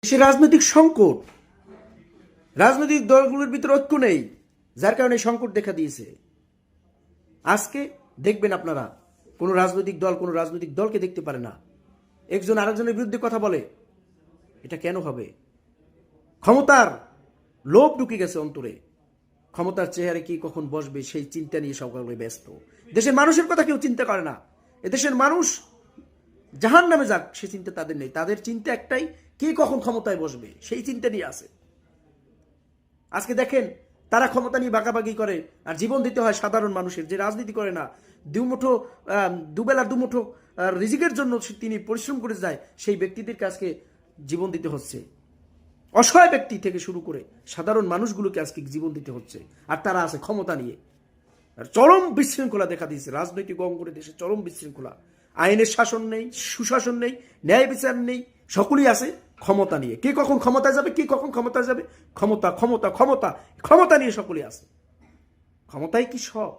দেশে রাজনৈতিক সংকট, রাজনৈতিক দলগুলোর ভিতরে ঐক্য নেই, যার কারণে সংকট দেখা দিয়েছে। আজকে দেখবেন আপনারা কোনো রাজনৈতিক দলকে দেখতে পারে না, একজন আরেকজনের বিরুদ্ধে কথা বলে। এটা কেন হবে? ক্ষমতার লোভ ঢুকে গেছে অন্তরে। ক্ষমতার চেহারে কি কখন বসবে সেই চিন্তা নিয়ে সকলে ব্যস্ত। দেশের মানুষের কথা কেউ চিন্তা করে না। এদেশের মানুষ জাহান নামে যাক সে চিন্তা তাদের নেই। তাদের চিন্তা একটাই, কে কখন ক্ষমতায় বসবে সেই চিন্তা নিয়ে আছে। আজকে দেখেন তারা ক্ষমতা নিয়ে বাগাবাগি করে, আর জীবন দিতে হয় সাধারণ মানুষের, যে রাজনীতি করে না, দুবেলা দুমুঠো রিজিকের জন্য তিনি পরিশ্রম করে যায়, সেই ব্যক্তিদেরকে আজকে জীবন দিতে হচ্ছে। অসহায় ব্যক্তি থেকে শুরু করে সাধারণ মানুষগুলোকে আজকে জীবন দিতে হচ্ছে, আর তারা আছে ক্ষমতা নিয়ে। আর চরম বিশৃঙ্খলা দেখা দিয়েছে রাজনৈতিক অঙ্গনে, দেশে চরম বিশৃঙ্খলা। আইনের শাসন নেই, সুশাসন নেই, ন্যায় বিচার নেই, সকলেই আছে ক্ষমতা নিয়ে। কে কখন ক্ষমতায় যাবে, ক্ষমতা ক্ষমতা ক্ষমতা ক্ষমতা নিয়ে সকলেই আছে। ক্ষমতাই কি সব?